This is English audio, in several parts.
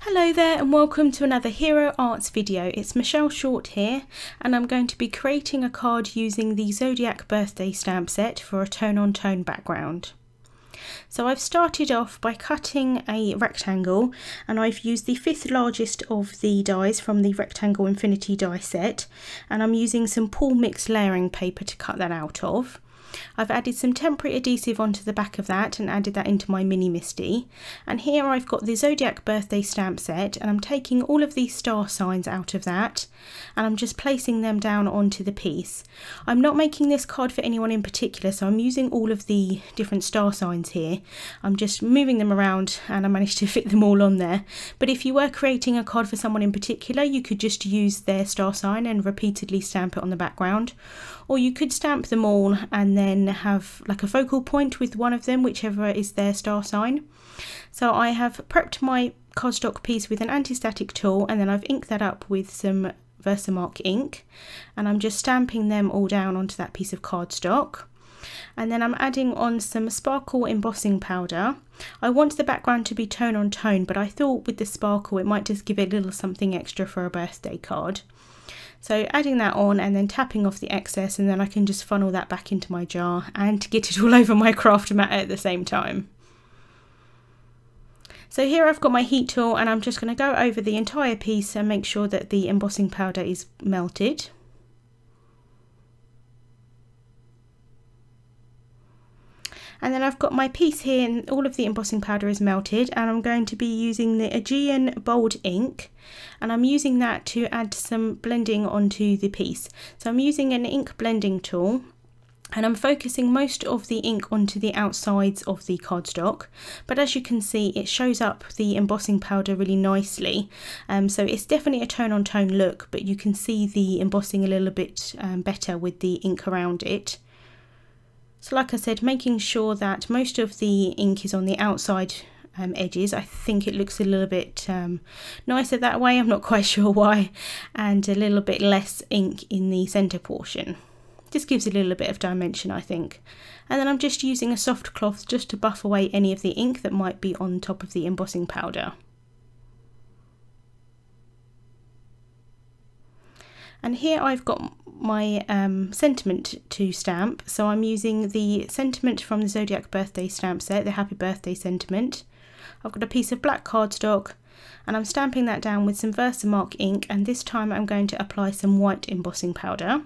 Hello there and welcome to another Hero Arts video. It's Michelle Short here and I'm going to be creating a card using the Zodiac birthday stamp set for a tone-on-tone background. So I've started off by cutting a rectangle and I've used the 5th largest of the dies from the Rectangle Infinity die set, and I'm using some pool mix layering paper to cut that out of. I've added some temporary adhesive onto the back of that and added that into my mini MISTI, and here I've got the Zodiac birthday stamp set and I'm taking all of these star signs out of that and I'm just placing them down onto the piece. I'm not making this card for anyone in particular, so I'm using all of the different star signs here. I'm just moving them around and I managed to fit them all on there, but if you were creating a card for someone in particular you could just use their star sign and repeatedly stamp it on the background, or you could stamp them all and then have like a focal point with one of them, whichever is their star sign. So I have prepped my cardstock piece with an anti-static tool and then I've inked that up with some Versamark ink and I'm just stamping them all down onto that piece of cardstock. And then I'm adding on some sparkle embossing powder. I want the background to be tone on tone, but I thought with the sparkle it might just give it a little something extra for a birthday card. So adding that on and then tapping off the excess, and then I can just funnel that back into my jar and get it all over my craft mat at the same time. So here I've got my heat tool and I'm just going to go over the entire piece and make sure that the embossing powder is melted. And then I've got my piece here and all of the embossing powder is melted, and I'm going to be using the Aegean bold ink and I'm using that to add some blending onto the piece. So I'm using an ink blending tool and I'm focusing most of the ink onto the outsides of the cardstock, but as you can see it shows up the embossing powder really nicely. So it's definitely a tone on tone look, but you can see the embossing a little bit better with the ink around it. So like I said, making sure that most of the ink is on the outside edges. I think it looks a little bit nicer that way, I'm not quite sure why, and a little bit less ink in the centre portion. Just gives a little bit of dimension, I think. And then I'm just using a soft cloth just to buff away any of the ink that might be on top of the embossing powder. And here I've got my sentiment to stamp, so I'm using the sentiment from the Zodiac birthday stamp set, the happy birthday sentiment. I've got a piece of black cardstock and I'm stamping that down with some Versamark ink, and this time I'm going to apply some white embossing powder.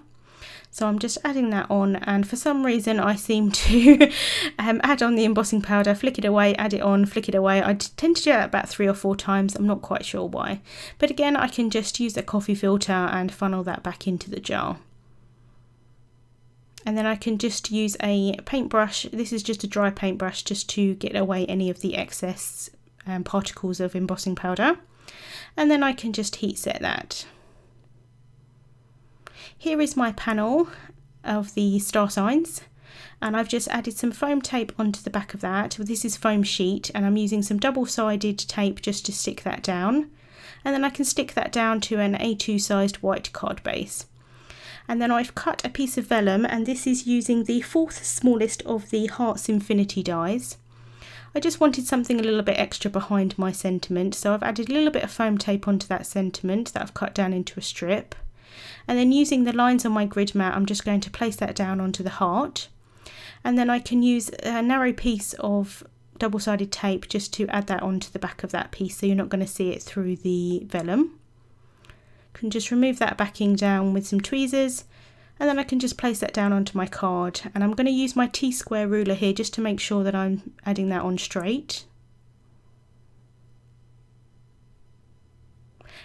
So I'm just adding that on, and for some reason I seem to add on the embossing powder, flick it away, add it on, flick it away. I tend to do that about 3 or 4 times, I'm not quite sure why. But again, I can just use a coffee filter and funnel that back into the jar. And then I can just use a paintbrush, this is just a dry paintbrush, just to get away any of the excess particles of embossing powder. And then I can just heat set that. Here is my panel of the star signs, and I've just added some foam tape onto the back of that. This is foam sheet and I'm using some double-sided tape just to stick that down, and then I can stick that down to an A2 sized white card base. And then I've cut a piece of vellum, and this is using the 4th smallest of the Hearts Infinity dies. I just wanted something a little bit extra behind my sentiment, so I've added a little bit of foam tape onto that sentiment that I've cut down into a strip. And then using the lines on my grid mat, I'm just going to place that down onto the heart. And then I can use a narrow piece of double-sided tape just to add that onto the back of that piece, so you're not going to see it through the vellum. Can just remove that backing down with some tweezers, and then I can just place that down onto my card. And I'm going to use my T-square ruler here just to make sure that I'm adding that on straight.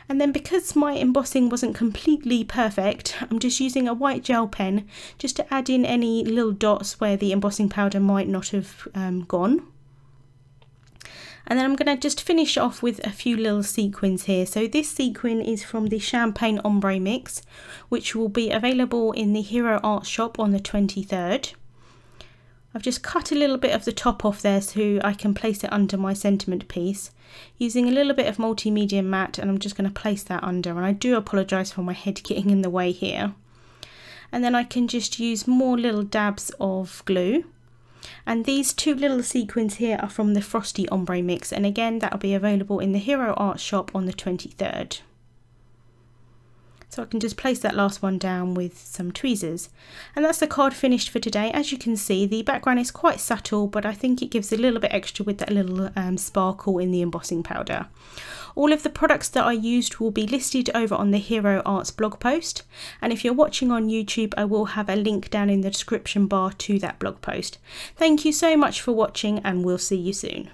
And then because my embossing wasn't completely perfect, I'm just using a white gel pen just to add in any little dots where the embossing powder might not have gone. And then I'm going to just finish off with a few little sequins here. So this sequin is from the Champagne Ombre Mix, which will be available in the Hero Art shop on the 23rd. I've just cut a little bit of the top off there so I can place it under my sentiment piece using a little bit of multimedia matte, and I'm just going to place that under, and I do apologise for my head getting in the way here. And then I can just use more little dabs of glue And these two little sequins here are from the Frosty Ombre mix, and again that will be available in the Hero Art shop on the 23rd. So I can just place that last one down with some tweezers. And that's the card finished for today. As you can see, the background is quite subtle, but I think it gives a little bit extra with that little sparkle in the embossing powder. All of the products that I used will be listed over on the Hero Arts blog post. And if you're watching on YouTube, I will have a link down in the description bar to that blog post. Thank you so much for watching, and we'll see you soon.